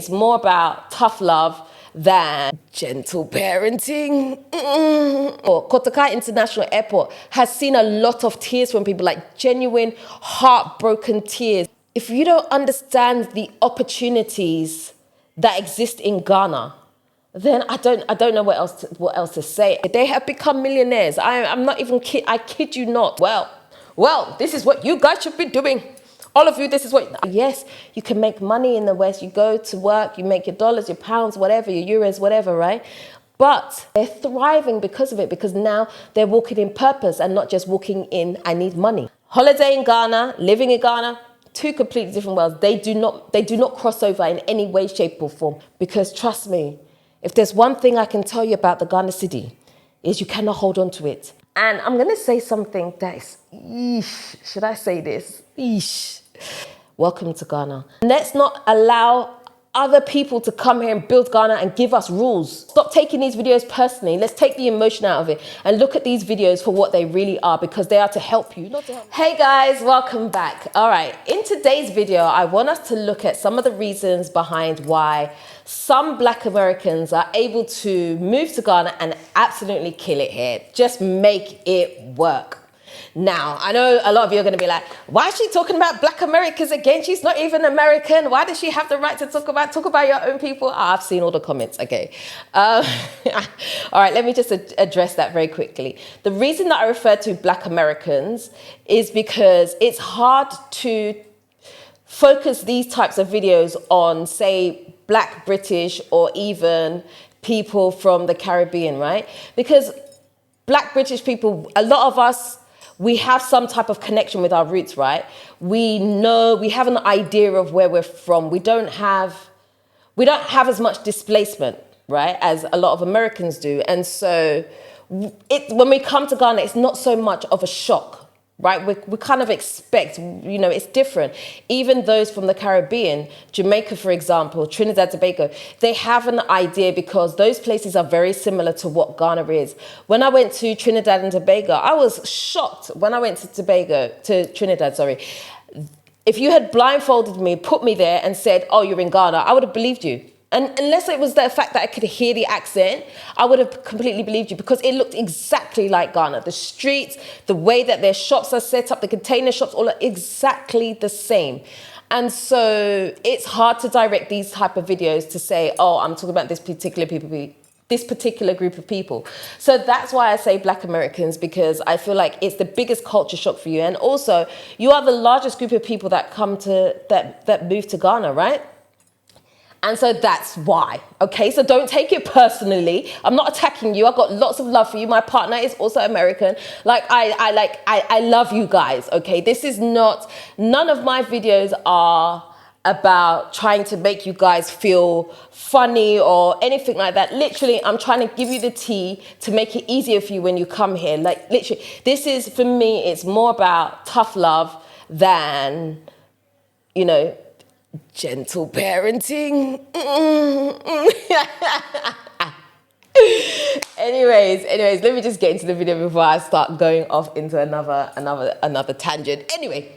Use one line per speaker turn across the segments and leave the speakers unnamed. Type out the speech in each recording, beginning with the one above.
It's more about tough love than gentle parenting. Kotoka International Airport has seen a lot of tears from people, like genuine heartbroken tears. If you don't understand the opportunities that exist in Ghana, then I don't know what else to say. They have become millionaires. I'm not even I kid you not. Well, this is what you guys should be doing. All of you, this is what, yes, you can make money in the West. You go to work, you make your dollars, your pounds, whatever, your euros, whatever, right? But they're thriving because of it, because now they're walking in purpose and not just walking in, I need money. Holiday in Ghana, living in Ghana, two completely different worlds. They do not cross over in any way, shape or form. Because trust me, if there's one thing I can tell you about the Ghana city, is you cannot hold on to it. And I'm going to say something that is, should I say this? Welcome to Ghana. Let's not allow other people to come here and build Ghana and give us rules. Stop taking these videos personally. Let's take the emotion out of it and look at these videos for what they really are, because they are to help you, not to help. Hey guys, welcome back. All right, in today's video, I want us to look at some of the reasons behind why some Black Americans are able to move to Ghana and absolutely kill it here. Just make it work. Now, I know a lot of you are going to be like, why is she talking about Black Americans again? She's not even American. Why does she have the right to talk about your own people? I've seen all the comments. Okay. All right, let me just address that very quickly. The reason that I refer to Black Americans is because it's hard to focus these types of videos on, say, Black British or even people from the Caribbean, right? Because Black British people, a lot of us, we have some type of connection with our roots, right? We know, we have an idea of where we're from. We don't have as much displacement, right, as a lot of Americans do. And so when we come to Ghana, it's not so much of a shock, right? We kind of expect, it's different. Even those from the Caribbean, Jamaica, for example, Trinidad, Tobago, they have an idea because those places are very similar to what Ghana is. When I went to Trinidad and Tobago, I was shocked when I went to Trinidad, sorry. If you had blindfolded me, put me there and said, oh, you're in Ghana, I would have believed you. And unless it was the fact that I could hear the accent, I would have completely believed you, because it looked exactly like Ghana. The streets, the way that their shops are set up, the container shops, all are exactly the same. And so it's hard to direct these type of videos to say, oh, I'm talking about this particular group of people. So that's why I say Black Americans, because I feel like it's the biggest culture shock for you. And also, you are the largest group of people that that move to Ghana, right? And so that's why, okay? So don't take it personally. I'm not attacking you. I've got lots of love for you. My partner is also American. I love you guys, okay? This is not, none of my videos are about trying to make you guys feel funny or anything like that. Literally, I'm trying to give you the tea to make it easier for you when you come here. Like, literally, this is, for me, it's more about tough love than, gentle parenting. Anyways, let me just get into the video before I start going off into another tangent. Anyway,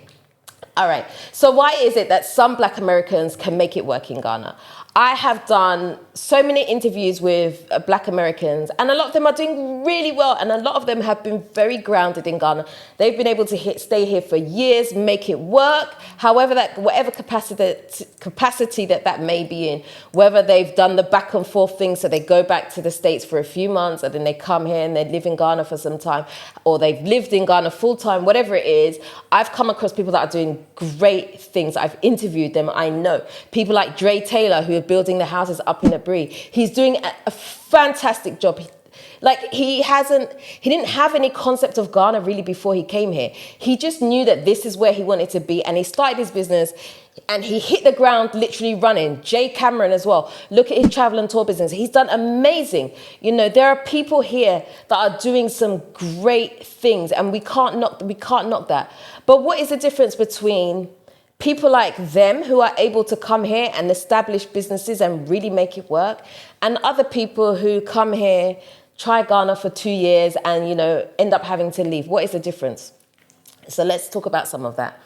all right. So why is it that some Black Americans can make it work in Ghana? I have done so many interviews with Black Americans, and a lot of them are doing really well, and a lot of them have been very grounded in Ghana. They've been able to stay here for years, make it work, however whatever capacity that may be in, whether they've done the back and forth thing, so they go back to the States for a few months and then they come here and they live in Ghana for some time, or they've lived in Ghana full time, whatever it is. I've come across people that are doing great things. I've interviewed them. I know people like Dre Taylor, who are building the houses up in Abri. He's doing a fantastic job. He didn't have any concept of Ghana really before he came here. He just knew that this is where he wanted to be, and he started his business and he hit the ground literally running. Jay Cameron as well. Look at his travel and tour business. He's done amazing. There are people here that are doing some great things, and we can't knock that. But what is the difference between people like them who are able to come here and establish businesses and really make it work, and other people who come here, try Ghana for 2 years and, end up having to leave? What is the difference? So let's talk about some of that.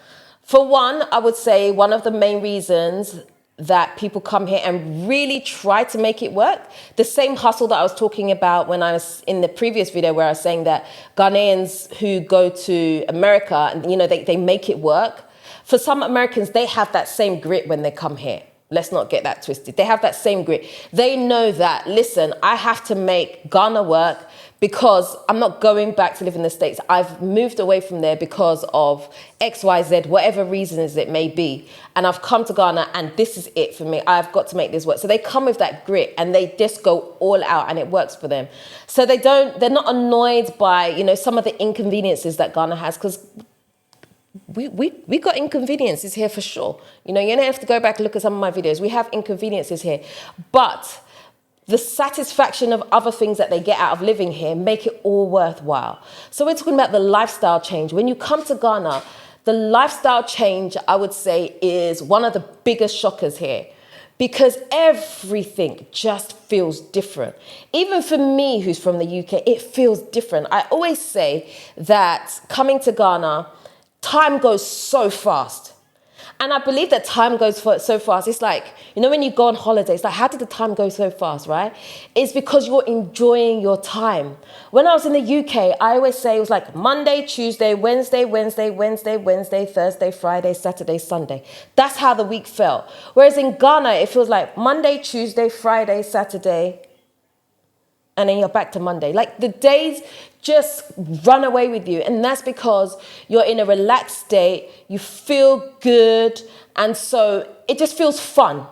For one, I would say one of the main reasons that people come here and really try to make it work. The same hustle that I was talking about when I was in the previous video, where I was saying that Ghanaians who go to America and, you know, they make it work. For some Americans, they have that same grit when they come here. Let's not get that twisted. They have that same grit. They know that, listen, I have to make Ghana work because I'm not going back to live in the States. I've moved away from there because of X, Y, Z, whatever reasons it may be. And I've come to Ghana and this is it for me. I've got to make this work. So they come with that grit and they just go all out and it works for them. So they're not annoyed by, you know, some of the inconveniences that Ghana has, because we got inconveniences here for sure. You know, you don't have to go back and look at some of my videos. We have inconveniences here, but the satisfaction of other things that they get out of living here make it all worthwhile. So we're talking about the lifestyle change. When you come to Ghana, the lifestyle change, I would say, is one of the biggest shockers here, because everything just feels different. Even for me, who's from the UK, it feels different. I always say that coming to Ghana, time goes so fast. And I believe that time goes so fast. It's like, you know, when you go on holiday, it's like, how did the time go so fast, right? It's because you're enjoying your time. When I was in the UK, I always say it was like Monday, Tuesday, Wednesday, Thursday, Friday, Saturday, Sunday. That's how the week felt. Whereas in Ghana, it feels like Monday, Tuesday, Friday, Saturday, and then you're back to Monday. Like the days just run away with you. And that's because you're in a relaxed state, you feel good, and so it just feels fun.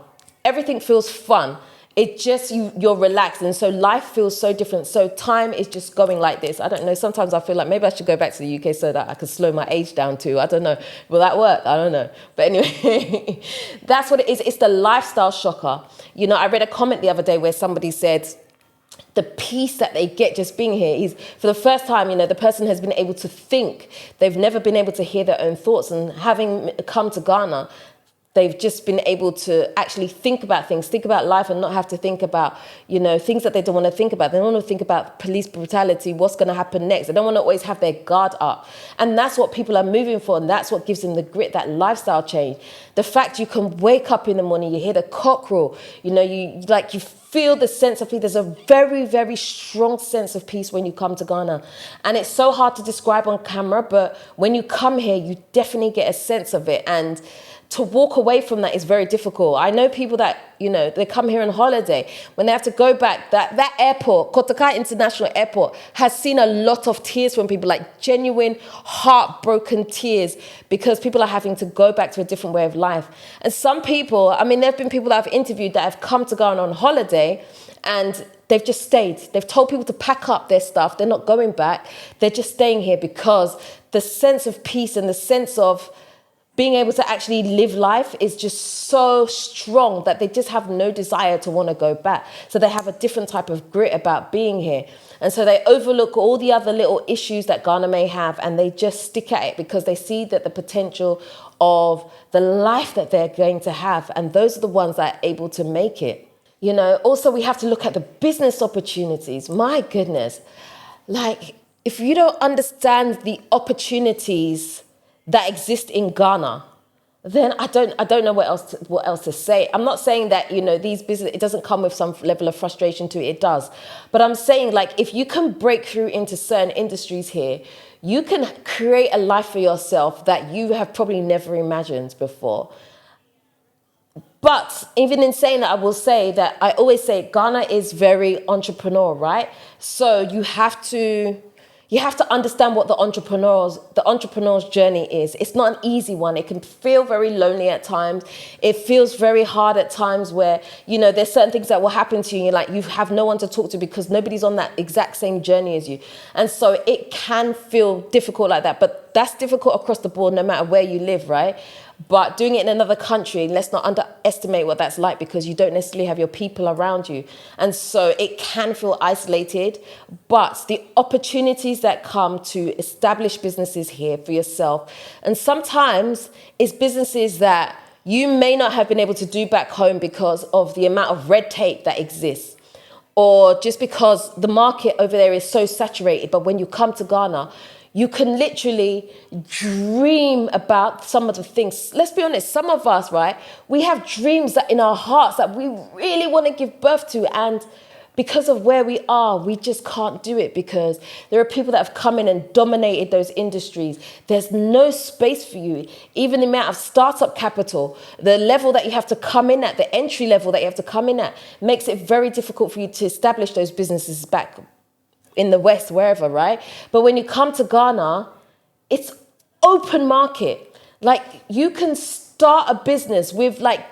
Everything feels fun. It just, you're relaxed, and so life feels so different. So time is just going like this. I don't know, sometimes I feel like maybe I should go back to the UK so that I could slow my age down too. I don't know. Will that work? I don't know. But anyway, that's what it is. It's the lifestyle shocker. You know, I read a comment the other day where somebody said, the peace that they get just being here is, for the first time, you know, the person has been able to think. They've never been able to hear their own thoughts. And having come to Ghana, they've just been able to actually think about things, think about life, and not have to think about, you know, things that they don't want to think about. They don't want to think about police brutality, what's going to happen next. They don't want to always have their guard up. And that's what people are moving for. And that's what gives them the grit, that lifestyle change. The fact you can wake up in the morning, you hear the cockerel, you know, you feel the sense of peace. There's a very, very strong sense of peace when you come to Ghana. And it's so hard to describe on camera, but when you come here, you definitely get a sense of it. And to walk away from that is very difficult. I know people that, you know, they come here on holiday. When they have to go back, that airport, Kotoka International Airport, has seen a lot of tears from people, like genuine, heartbroken tears, because people are having to go back to a different way of life. And some people, I mean, there have been people that I've interviewed that have come to Ghana on holiday and they've just stayed. They've told people to pack up their stuff. They're not going back. They're just staying here because the sense of peace and the sense of being able to actually live life is just so strong that they just have no desire to want to go back. So they have a different type of grit about being here. And so they overlook all the other little issues that Ghana may have, and they just stick at it because they see that the potential of the life that they're going to have. And those are the ones that are able to make it. You know, also we have to look at the business opportunities. My goodness, like if you don't understand the opportunities that exist in Ghana, then I don't know what else to say. I'm not saying that, you know, these business, it doesn't come with some level of frustration to it. It does. But I'm saying, like, if you can break through into certain industries here, you can create a life for yourself that you have probably never imagined before. But even in saying that, I will say that I always say Ghana is very entrepreneurial, right? So you have to understand what the entrepreneur's journey is. It's not an easy one. It can feel very lonely at times. It feels very hard at times where, you know, there's certain things that will happen to you. And you're like, you have no one to talk to because nobody's on that exact same journey as you. And so it can feel difficult like that. But that's difficult across the board, no matter where you live, right? But doing it in another country, let's not underestimate what that's like, because you don't necessarily have your people around you. And so it can feel isolated, but the opportunities that come to establish businesses here for yourself, and sometimes it's businesses that you may not have been able to do back home because of the amount of red tape that exists, or just because the market over there is so saturated. But when you come to Ghana, You can literally dream about some of the things. Let's be honest, some of us, right, we have dreams that in our hearts that we really want to give birth to, and because of where we are, we just can't do it because there are people that have come in and dominated those industries. There's no space for you. Even the amount of startup capital, the level that you have to come in at, the entry level that you have to come in at, makes it very difficult for you to establish those businesses back in the West, wherever, right? But when you come to Ghana, it's open market. Like, you can start a business with like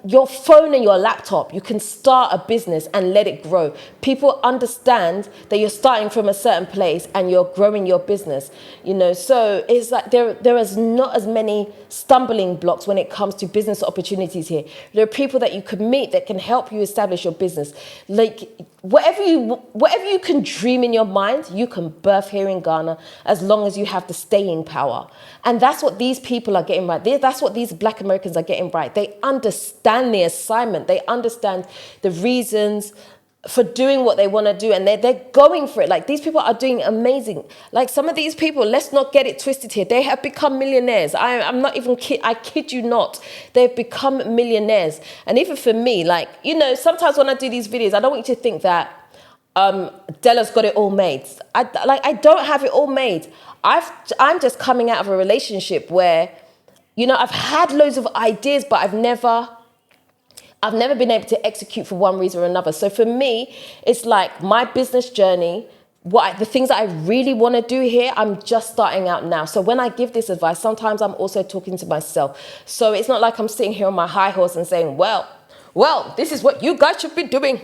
your phone and your laptop. You can start a business and let it grow. People understand that you're starting from a certain place and you're growing your business, you know. So it's like there is not as many stumbling blocks when it comes to business opportunities here. There are people that you can meet that can help you establish your business. Like, whatever you can dream in your mind, you can birth here in Ghana, as long as you have the staying power. And that's what these people are getting right. That's what these Black Americans are getting right. They understand the assignment. They understand the reasons for doing what they want to do, and they're going for it. Like, these people are doing amazing. Like, some of these people, let's not get it twisted here, they have become millionaires. I'm not even I kid you not. They've become millionaires. And even for me, like, you know, sometimes when I do these videos, I don't want you to think that Dela's got it all made. I don't have it all made. I'm just coming out of a relationship where, you know, I've had loads of ideas, but I've never been able to execute for one reason or another. So for me, it's like my business journey, the things that I really want to do here, I'm just starting out now. So when I give this advice, sometimes I'm also talking to myself. So it's not like I'm sitting here on my high horse and saying, well, this is what you guys should be doing.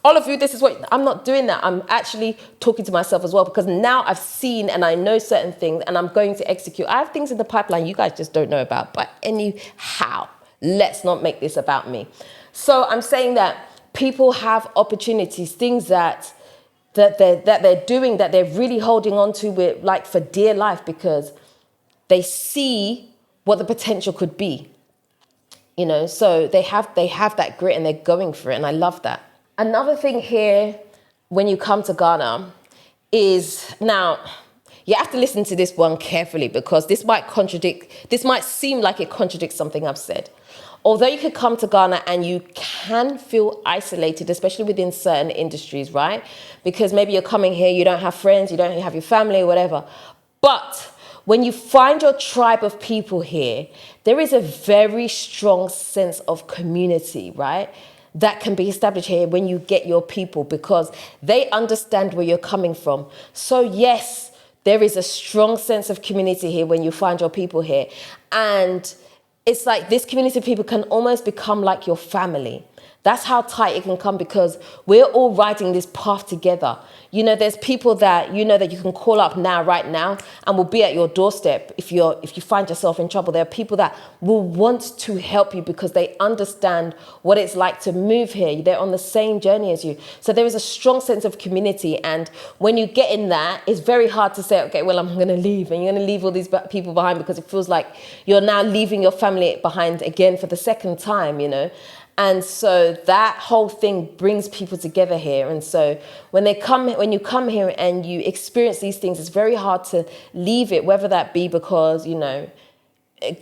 All of you, this is what, I'm not doing that. I'm actually talking to myself as well, because now I've seen and I know certain things and I'm going to execute. I have things in the pipeline you guys just don't know about. But anyhow, let's not make this about me. So I'm saying that people have opportunities, things that they're doing, that they're really holding on to with, like, for dear life, because they see what the potential could be. You know, so they have that grit and they're going for it, and I love that. Another thing here, when you come to Ghana, is, now, you have to listen to this one carefully, because this might seem like it contradicts something I've said. Although you could come to Ghana and you can feel isolated, especially within certain industries, right? Because maybe you're coming here, you don't have friends, you don't have your family or whatever. But when you find your tribe of people here, there is a very strong sense of community, right? That can be established here when you get your people, because they understand where you're coming from. So yes, there is a strong sense of community here when you find your people here. And it's like this community of people can almost become like your family. That's how tight it can come, because we're all riding this path together. You know, there's people that you know that you can call up right now, and will be at your doorstep if you find yourself in trouble. There are people that will want to help you because they understand what it's like to move here. They're on the same journey as you. So there is a strong sense of community. And when you get in that, it's very hard to say, okay, well, I'm going to leave. And you're going to leave all these people behind, because it feels like you're now leaving your family behind again for the second time, you know. And so that whole thing brings people together here. And so when you come here and you experience these things, it's very hard to leave it, whether that be because, you know,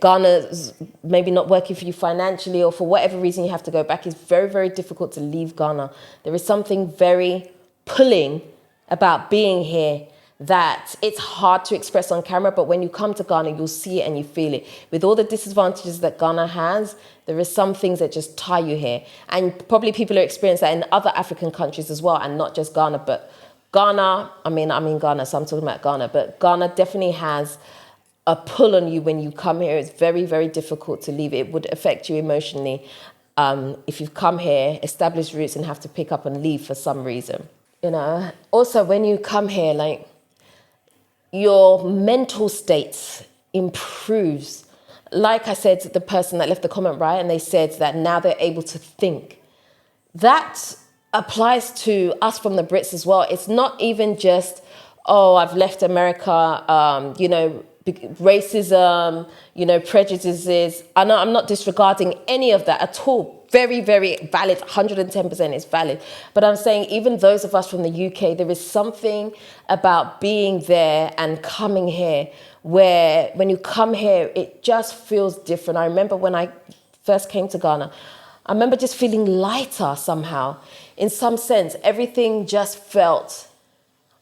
Ghana's maybe not working for you financially, or for whatever reason you have to go back. It's very, very difficult to leave Ghana. There is something very pulling about being here that it's hard to express on camera, but when you come to Ghana, you'll see it and you feel it. With all the disadvantages that Ghana has, there are some things that just tie you here. And probably people are experiencing that in other African countries as well, and not just Ghana. But Ghana, I mean Ghana, so I'm talking about Ghana, but Ghana definitely has a pull on you when you come here. It's very, very difficult to leave. It would affect you emotionally if you've come here, established roots, and have to pick up and leave for some reason. You know, also when you come here, like, your mental state improves. Like I said to the person that left the comment, right? And they said that now they're able to think. That applies to us from the Brits as well. It's not even just, oh, I've left America, you know, racism, you know, prejudices. I'm not disregarding any of that at all. very, very valid. 110% is valid. But I'm saying even those of us from the UK, there is something about being there and coming here where when you come here, it just feels different. I remember when I first came to Ghana, I remember just feeling lighter somehow. In some sense, everything just felt,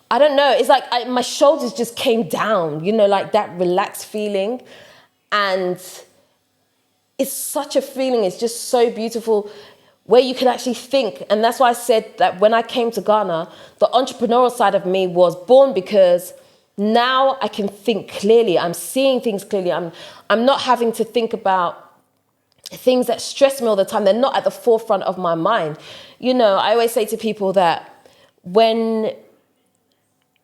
I don't know, it's like my shoulders just came down, you know, like that relaxed feeling. And it's such a feeling, it's just so beautiful where you can actually think. And that's why I said that when I came to Ghana, the entrepreneurial side of me was born because now I can think clearly. I'm seeing things clearly. I'm not having to think about things that stress me all the time. They're not at the forefront of my mind. You know, I always say to people that when,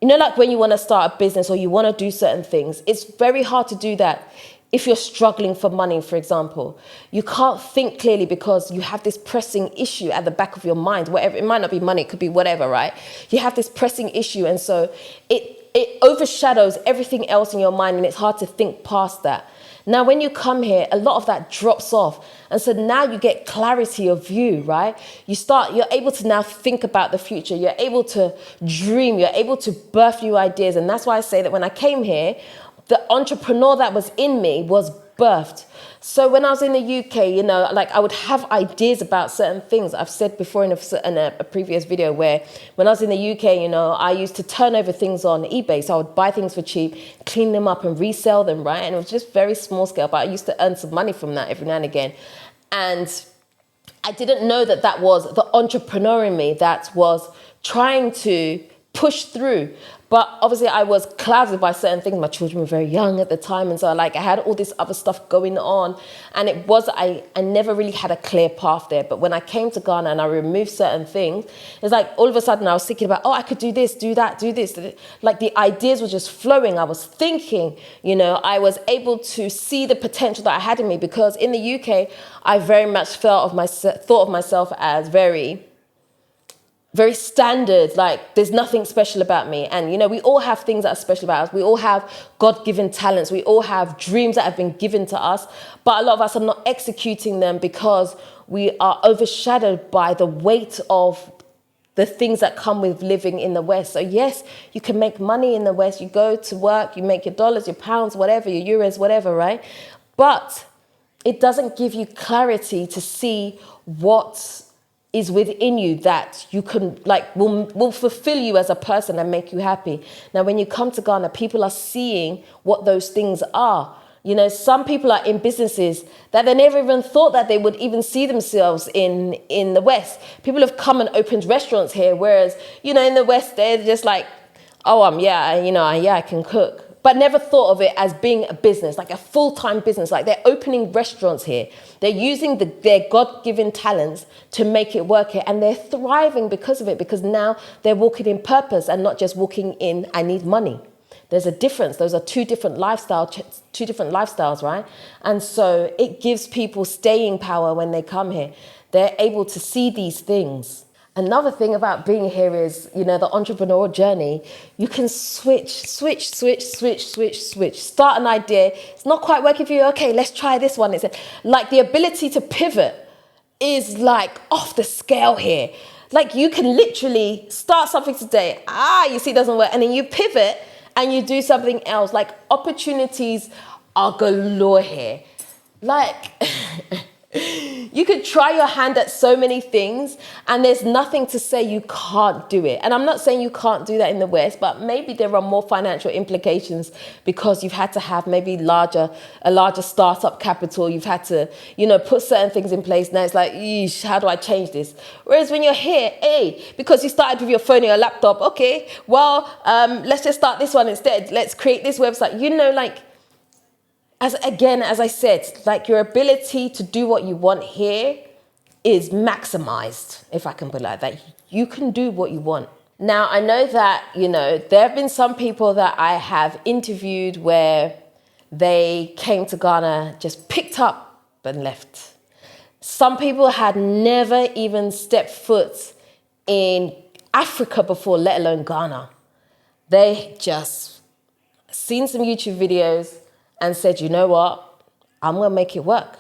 you know, like when you want to start a business or you want to do certain things, it's very hard to do that if you're struggling for money, for example. You can't think clearly because you have this pressing issue at the back of your mind, whatever. It might not be money, it could be whatever, right? You have this pressing issue, and so it overshadows everything else in your mind, and it's hard to think past that. Now, when you come here, a lot of that drops off. And so now you get clarity of view, right? You're able to now think about the future. You're able to dream. You're able to birth new ideas. And that's why I say that when I came here, the entrepreneur that was in me was birthed. So when I was in the UK, you know, like I would have ideas about certain things. I've said before in a previous video where when I was in the UK, you know, I used to turn over things on eBay. So I would buy things for cheap, clean them up and resell them, right? And it was just very small scale, but I used to earn some money from that every now and again. And I didn't know that that was the entrepreneur in me that was trying to push through. But obviously I was clouded by certain things. My children were very young at the time. And so I had all this other stuff going on. And it was, I never really had a clear path there. But when I came to Ghana and I removed certain things, it's like all of a sudden I was thinking about, oh, I could do this, do that, do this. Like the ideas were just flowing. I was thinking, you know, I was able to see the potential that I had in me, because in the UK, I very much thought of myself as very standard, like there's nothing special about me. And, you know, we all have things that are special about us. We all have God-given talents. We all have dreams that have been given to us. But a lot of us are not executing them because we are overshadowed by the weight of the things that come with living in the West. So yes, you can make money in the West. You go to work, you make your dollars, your pounds, whatever, your euros, whatever, right? But it doesn't give you clarity to see what is within you that you can, like, will fulfill you as a person and make you happy. Now, when you come to Ghana, people are seeing what those things are. You know, some people are in businesses that they never even thought that they would even see themselves in the West. People have come and opened restaurants here, whereas, you know, in the West, they're just like, oh, I can cook. But never thought of it as being a business, like a full-time business. Like they're opening restaurants here. They're using their God-given talents to make it work here. And they're thriving because of it, because now they're walking in purpose and not just walking in, I need money. There's a difference. Those are two different lifestyles, right? And so it gives people staying power when they come here. They're able to see these things. Another thing about being here is, you know, the entrepreneurial journey, you can switch. Start an idea. It's not quite working for you. Okay, let's try this one. It's like the ability to pivot is like off the scale here. Like you can literally start something today. You see it doesn't work. And then you pivot and you do something else. Like opportunities are galore here. Like... You could try your hand at so many things and there's nothing to say you can't do it. And I'm not saying you can't do that in the West, but maybe there are more financial implications because you've had to have maybe a larger startup capital. You've had to, you know, put certain things in place. Now it's like, eesh, how do I change this? Whereas when you're here, because you started with your phone or your laptop, okay, well, let's just start this one instead. Let's create this website. You know, like, as I said, like your ability to do what you want here is maximized, if I can put it like that. You can do what you want. Now, I know that, you know, there have been some people that I have interviewed where they came to Ghana, just picked up and left. Some people had never even stepped foot in Africa before, let alone Ghana. They just seen some YouTube videos and said, you know what, I'm going to make it work.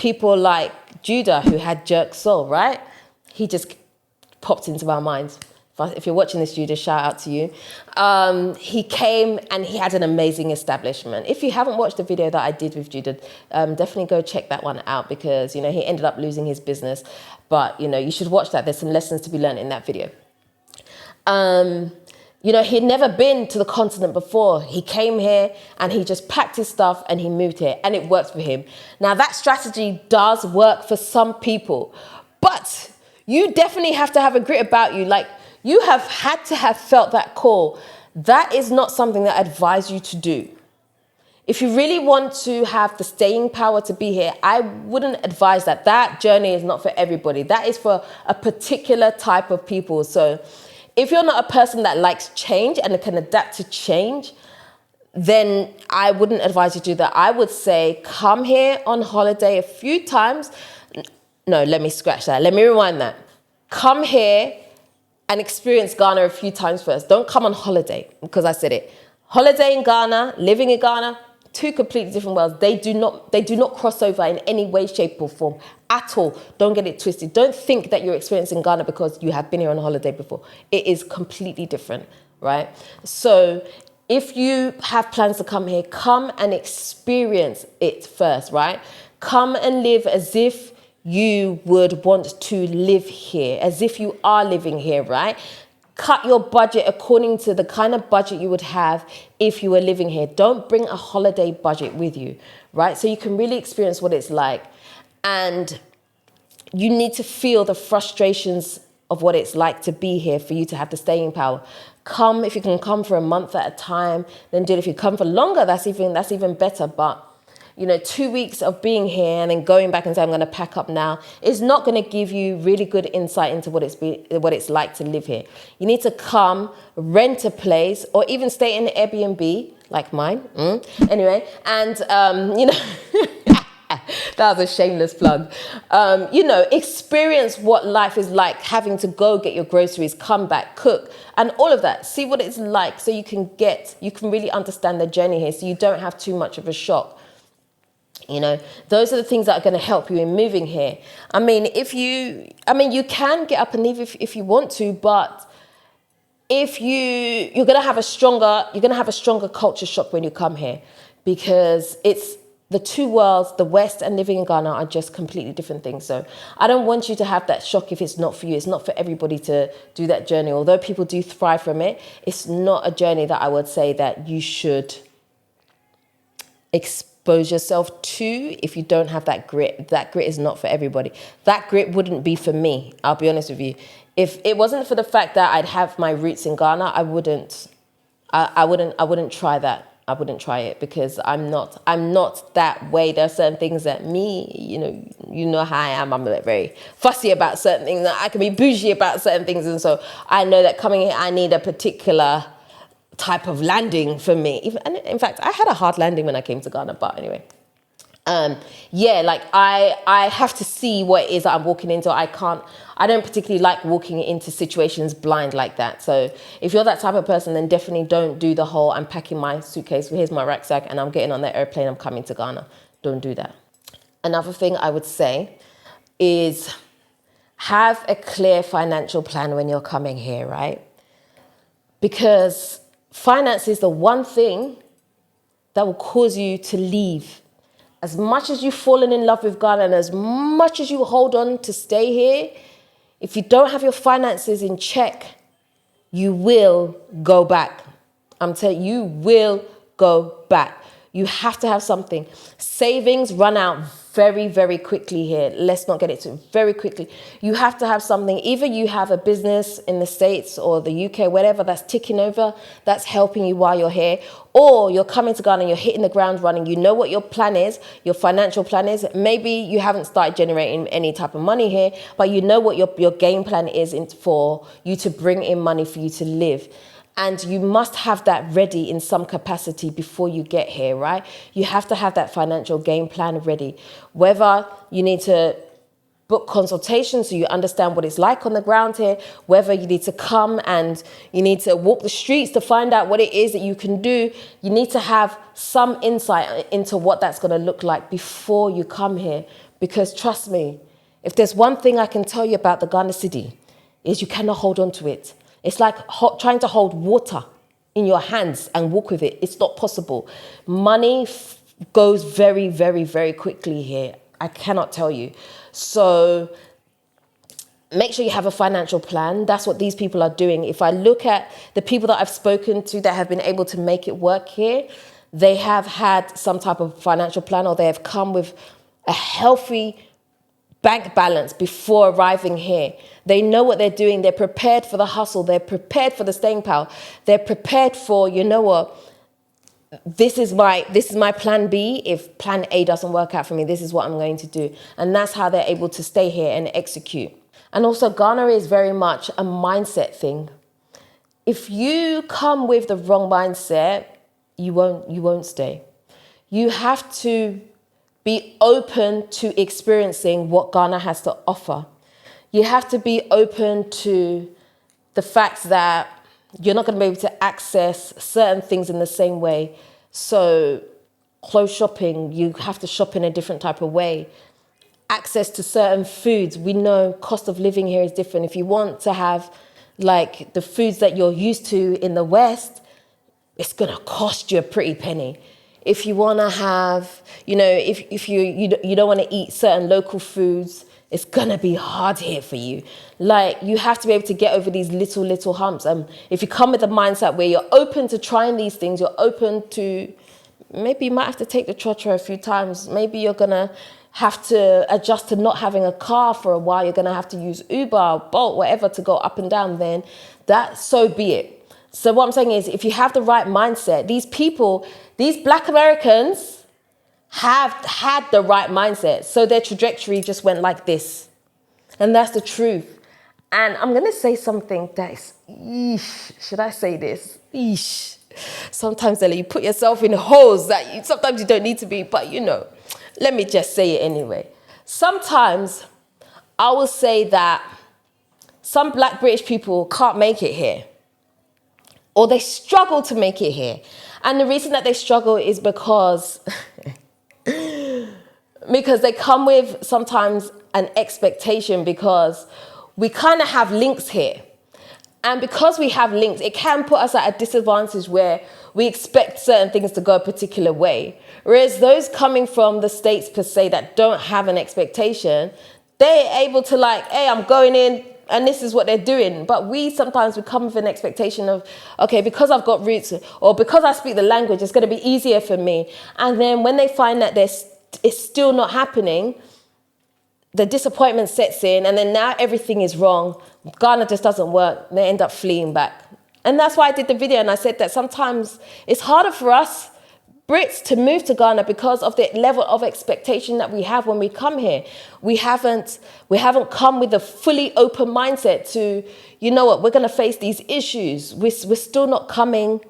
people like Judah, who had jerk soul, right? He just popped into our minds. If you're watching this, Judah, shout out to you. He came and he had an amazing establishment. If you haven't watched the video that I did with Judah, definitely go check that one out, because, you know, he ended up losing his business. But, you know, you should watch that. There's some lessons to be learned in that video. You know, he'd never been to the continent before. He came here and he just packed his stuff and he moved here, and it worked for him. Now, that strategy does work for some people, but you definitely have to have a grit about you. Like, you have had to have felt that call. That is not something that I advise you to do. If you really want to have the staying power to be here, I wouldn't advise that. That journey is not for everybody. That is for a particular type of people. So if you're not a person that likes change and can adapt to change, then I wouldn't advise you to do that. I would say come here on holiday a few times. No, let me scratch that. Let me rewind that. Come here and experience Ghana a few times first. Don't come on holiday, because I said it. Holiday in Ghana, living in Ghana, two completely different worlds. They do not cross over in any way, shape or form at all. Don't get it twisted. Don't think that you're experiencing Ghana because you have been here on holiday before. It is completely different, right? So if you have plans to come here, come and experience it first, right? Come and live as if you would want to live here, as if you are living here, right? Cut your budget according to the kind of budget you would have if you were living here. Don't bring a holiday budget with you, right? So you can really experience what it's like. And you need to feel the frustrations of what it's like to be here for you to have the staying power. Come, if you can come for a month at a time, then do it. If you come for longer, that's even better. But, you know, 2 weeks of being here and then going back and saying, I'm going to pack up now, is not going to give you really good insight into what it's like to live here. You need to come, rent a place, or even stay in an Airbnb, like mine. Anyway, and, you know, that was a shameless plug. You know, experience what life is like, having to go get your groceries, come back, cook, and all of that. See what it's like so you can really understand the journey here, so you don't have too much of a shock. You know, those are the things that are going to help you in moving here. I mean, you can get up and leave if you want to, but if you're going to have a stronger culture shock when you come here, because it's the two worlds, the West and living in Ghana, are just completely different things. So I don't want you to have that shock if it's not for you. It's not for everybody to do that journey. Although people do thrive from it, it's not a journey that I would say that you should expose yourself to if you don't have that grit. That grit is not for everybody. That grit wouldn't be for me, I'll be honest with you. If it wasn't for the fact that I'd have my roots in Ghana, I wouldn't try that. I wouldn't try it, because I'm not that way. There are certain things that you know how I am. I'm very fussy about certain things. I can be bougie about certain things. And so I know that coming here, I need a particular type of landing for me. And in fact, I had a hard landing when I came to Ghana, but anyway. Like I have to see what it is that I'm walking into. I don't particularly like walking into situations blind like that. So if you're that type of person, then definitely don't do the whole, I'm packing my suitcase, here's my rucksack, and I'm getting on that airplane, I'm coming to Ghana. Don't do that. Another thing I would say is have a clear financial plan when you're coming here, right? Because finance is the one thing that will cause you to leave. As much as you've fallen in love with Ghana and as much as you hold on to stay here, if you don't have your finances in check, you will go back. I'm telling you, you will go back. You have to have something. Savings run out very, very quickly here. Let's not get it to very quickly. You have to have something. Either you have a business in the States or the UK, whatever, that's ticking over, that's helping you while you're here, or you're coming to Ghana and you're hitting the ground running. You know what your plan is, your financial plan is. Maybe you haven't started generating any type of money here, but you know what your game plan is for you to bring in money for you to live. And you must have that ready in some capacity before you get here, right? You have to have that financial game plan ready. Whether you need to book consultations so you understand what it's like on the ground here, whether you need to come and you need to walk the streets to find out what it is that you can do, you need to have some insight into what that's going to look like before you come here. Because trust me, if there's one thing I can tell you about the Ghana city, is you cannot hold on to it. It's like trying to hold water in your hands and walk with it. It's not possible. Money goes very, very, very quickly here. I cannot tell you. So make sure you have a financial plan. That's what these people are doing. If I look at the people that I've spoken to that have been able to make it work here, they have had some type of financial plan, or they have come with a healthy bank balance before arriving here. They know what they're doing. They're prepared for the hustle. They're prepared for the staying power. They're prepared for, you know what, this is my plan B. If plan A doesn't work out for me, this is what I'm going to do. And that's how they're able to stay here and execute. And also, Ghana is very much a mindset thing. If you come with the wrong mindset, you won't stay. You have to be open to experiencing what Ghana has to offer. You have to be open to the fact that you're not going to be able to access certain things in the same way. So clothes shopping, you have to shop in a different type of way. Access to certain foods, we know cost of living here is different. If you want to have like the foods that you're used to in the West, it's going to cost you a pretty penny. If you want to have, if you don't want to eat certain local foods, it's going to be hard here for you. Like, you have to be able to get over these little humps. If you come with a mindset where you're open to trying these things, you're open to, maybe you might have to take the trotro a few times. Maybe you're going to have to adjust to not having a car for a while. You're going to have to use Uber, Bolt, whatever to go up and down. Then so be it. So what I'm saying is, if you have the right mindset, these people, these Black Americans have had the right mindset. So their trajectory just went like this. And that's the truth. And I'm going to say something that is, should I say this? Sometimes, Dela, you put yourself in holes that sometimes you don't need to be, but let me just say it anyway. Sometimes I will say that some Black British people can't make it here, or they struggle to make it here. And the reason that they struggle is because they come with sometimes an expectation, because we kind of have links here. And because we have links, it can put us at a disadvantage where we expect certain things to go a particular way. Whereas those coming from the States per se that don't have an expectation, they're able to hey, I'm going in and this is what they're doing. But we come with an expectation of, okay, because I've got roots or because I speak the language, it's going to be easier for me. And then when they find that it's still not happening, the disappointment sets in, and then now everything is wrong. Ghana just doesn't work. They end up fleeing back. And that's why I did the video, and I said that sometimes it's harder for us Brits to move to Ghana because of the level of expectation that we have when we come here. We haven't come with a fully open mindset to, we're going to face these issues. We're still not coming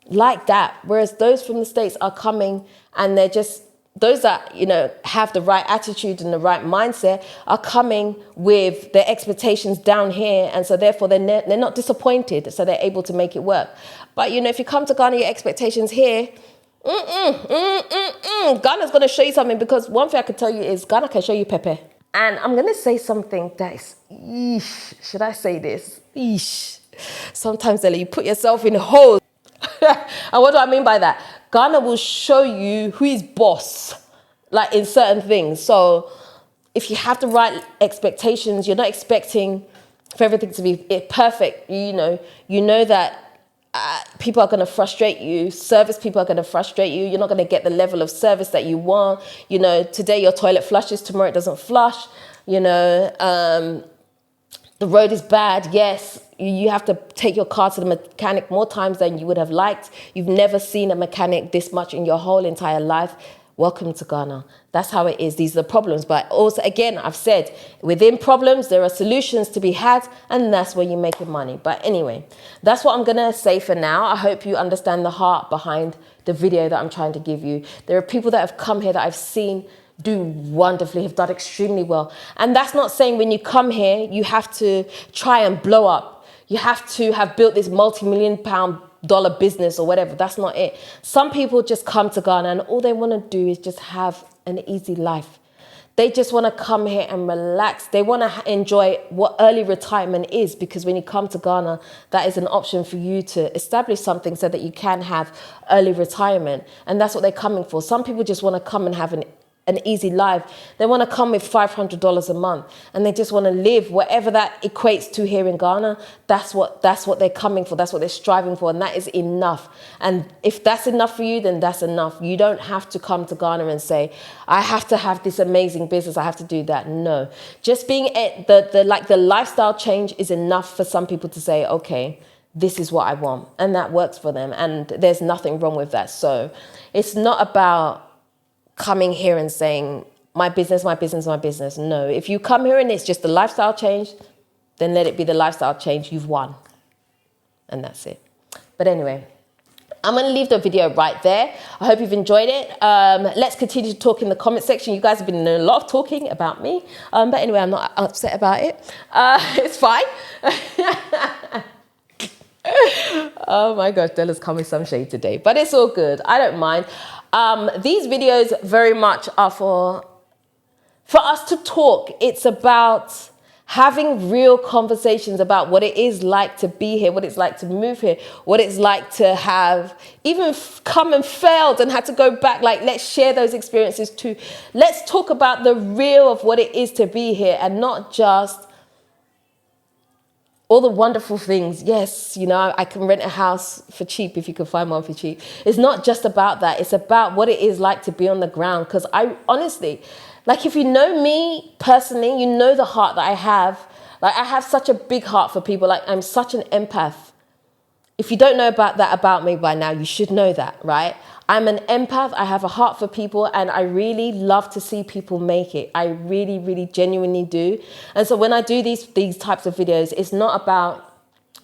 like that. Whereas those from the States are coming, and they're just, those that, have the right attitude and the right mindset are coming with their expectations down here. And so therefore they're not disappointed. So they're able to make it work. But, if you come to Ghana, your expectations here, Ghana's going to show you something, because one thing I can tell you is Ghana can show you pepper. And I'm going to say something that is, should I say this? Sometimes, Dela, you put yourself in holes. And what do I mean by that? Ghana will show you who is boss, in certain things. So if you have the right expectations, you're not expecting for everything to be perfect. You know that people are going to frustrate you. Service people are going to frustrate you. You're not going to get the level of service that you want. Today your toilet flushes, tomorrow it doesn't flush. The road is bad. Yes, you have to take your car to the mechanic more times than you would have liked. You've never seen a mechanic this much in your whole entire life. Welcome to Ghana. That's how it is. These are the problems. But also, again, I've said, within problems, there are solutions to be had, and that's where you make your money. But anyway, that's what I'm going to say for now. I hope you understand the heart behind the video that I'm trying to give you. There are people that have come here that I've seen do wonderfully, have done extremely well. And that's not saying when you come here, you have to try and blow up. You have to have built this multi-million-pound dollar business or whatever. That's not it. Some people just come to Ghana and all they want to do is just have an easy life. They just want to come here and relax. They want to enjoy what early retirement is, because when you come to Ghana, that is an option for you to establish something so that you can have early retirement. And that's what they're coming for. Some people just want to come and have an easy life. They want to come with $500 a month and they just want to live whatever that equates to here in Ghana. That's what they're coming for. That's what they're striving for. And that is enough. And if that's enough for you, then that's enough. You don't have to come to Ghana and say, I have to have this amazing business. I have to do that. No, just being the lifestyle change is enough for some people to say, okay, this is what I want. And that works for them. And there's nothing wrong with that. So it's not about coming here and saying, my business, my business, my business. No, if you come here and it's just a lifestyle change, then let it be the lifestyle change. You've won. And that's it. But anyway, I'm going to leave the video right there. I hope you've enjoyed it. Let's continue to talk in the comment section. You guys have been doing a lot of talking about me. But anyway, I'm not upset about it. It's fine. Oh my gosh, Dela's coming some shade today. But it's all good. I don't mind. These videos very much are for us to talk. It's about having real conversations about what it is like to be here, what it's like to move here, what it's like to have even come and failed and had to go back. Like, let's share those experiences too. Let's talk about the real of what it is to be here and not just all the wonderful things. Yes, you know, I can rent a house for cheap if you can find one for cheap. It's not just about that. It's about what it is like to be on the ground. Because I honestly, like, if you know me personally, you know the heart that I have. Like, I have such a big heart for people. Like, I'm such an empath. If you don't know about that about me by now, you should know that, right? I'm an empath. I have a heart for people and I really love to see people make it. I really, really genuinely do. And so when I do these types of videos, it's not about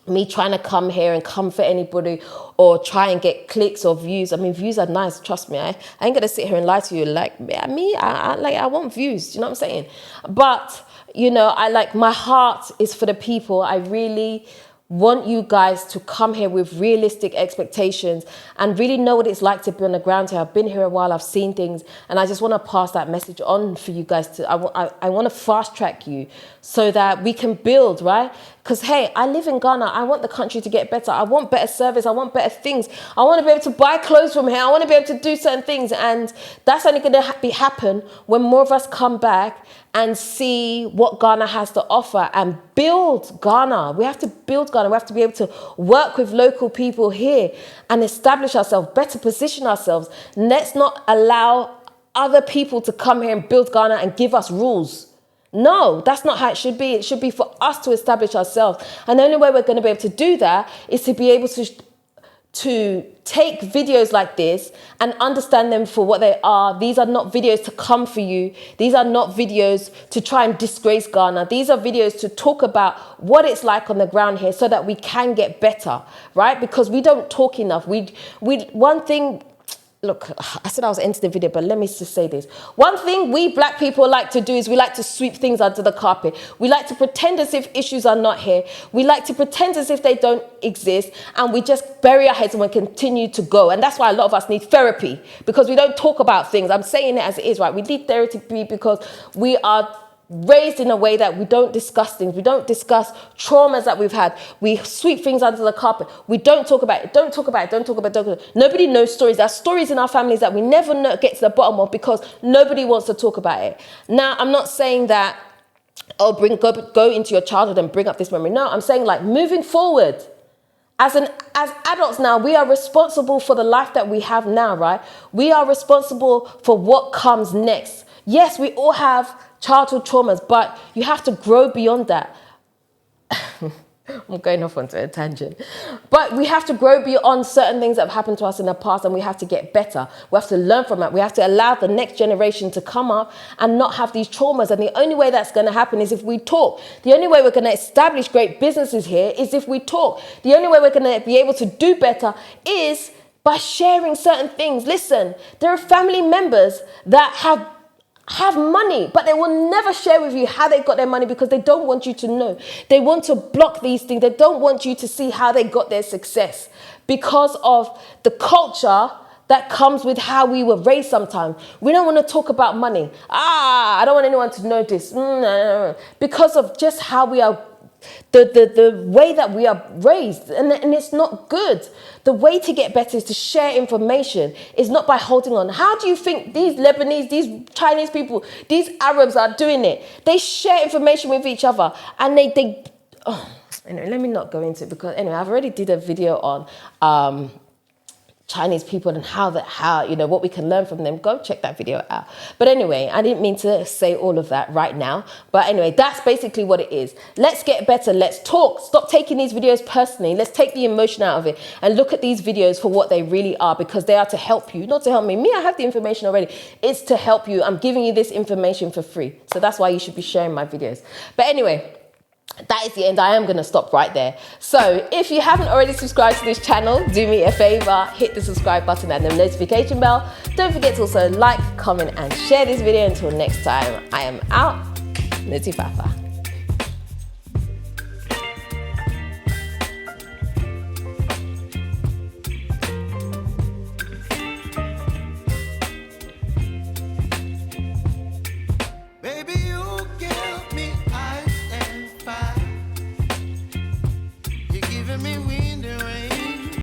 me trying to come here and comfort anybody or try and get clicks or views. I mean, views are nice, trust me. I ain't gonna sit here and lie to you like me. I want views, you know what I'm saying? But, you know, my heart is for the people. I really want you guys to come here with realistic expectations and really know what it's like to be on the ground here. I've been here a while, I've seen things, and I just want to pass that message on for you guys to, I want to fast track you so that we can build, right? Because, hey, I live in Ghana. I want the country to get better. I want better service. I want better things. I want to be able to buy clothes from here. I want to be able to do certain things. And that's only going to happen when more of us come back and see what Ghana has to offer and build Ghana. We have to build Ghana. We have to be able to work with local people here and establish ourselves, better position ourselves. Let's not allow other people to come here and build Ghana and give us rules. No, that's not how it should be. It should be for us to establish ourselves. And the only way we're going to be able to do that is to be able to take videos like this and understand them for what they are. These are not videos to come for you. These are not videos to try and disgrace Ghana. These are videos to talk about what it's like on the ground here so that we can get better, right? Because we don't talk enough. One thing, look, I said I was ending the video, but let me just say this. One thing we black people like to do is we like to sweep things under the carpet. We like to pretend as if issues are not here. We like to pretend as if they don't exist, and we just bury our heads and we continue to go. And that's why a lot of us need therapy, because we don't talk about things. I'm saying it as it is, right? We need therapy because we are raised in a way that we don't discuss things. We don't discuss traumas that we've had. We sweep things under the carpet. We don't talk about it. Don't talk about it. Don't talk about it. Nobody knows stories. There are stories in our families that we never get to the bottom of because nobody wants to talk about it. Now, I'm not saying that, oh, go into your childhood and bring up this memory. No, I'm saying, like, moving forward, as adults now, we are responsible for the life that we have now, right? We are responsible for what comes next. Yes, we all have childhood traumas, but you have to grow beyond that. I'm going off onto a tangent. But we have to grow beyond certain things that have happened to us in the past, and we have to get better. We have to learn from that. We have to allow the next generation to come up and not have these traumas. And the only way that's going to happen is if we talk. The only way we're going to establish great businesses here is if we talk. The only way we're going to be able to do better is by sharing certain things. Listen, there are family members that have money, but they will never share with you how they got their money because they don't want you to know. They want to block these things. They don't want you to see how they got their success because of the culture that comes with how we were raised sometimes. We don't want to talk about money. I don't want anyone to know this. Because of just how we are, the way that we are raised. And it's not good. The way to get better is to share information. It's not by holding on. How do you think these Lebanese, these Chinese people, these Arabs are doing it? They share information with each other. And anyway, let me not go into it, because anyway, I've already did a video on Chinese people and how what we can learn from them. Go check that video out. But anyway, I didn't mean to say all of that right now. But anyway, that's basically what it is. Let's get better. Let's talk. Stop taking these videos personally. Let's take the emotion out of it and look at these videos for what they really are, because they are to help you, not to help me. I have the information already. It's to help you. I'm giving you this information for free. So that's why you should be sharing my videos. But anyway, that is the end. I am going to stop right there. So if you haven't already subscribed to this channel, do me a favor, hit the subscribe button and the notification bell. Don't forget to also like, comment and share this video. Until next time, I am out. Nutty Papa.
Giving me wind and rain.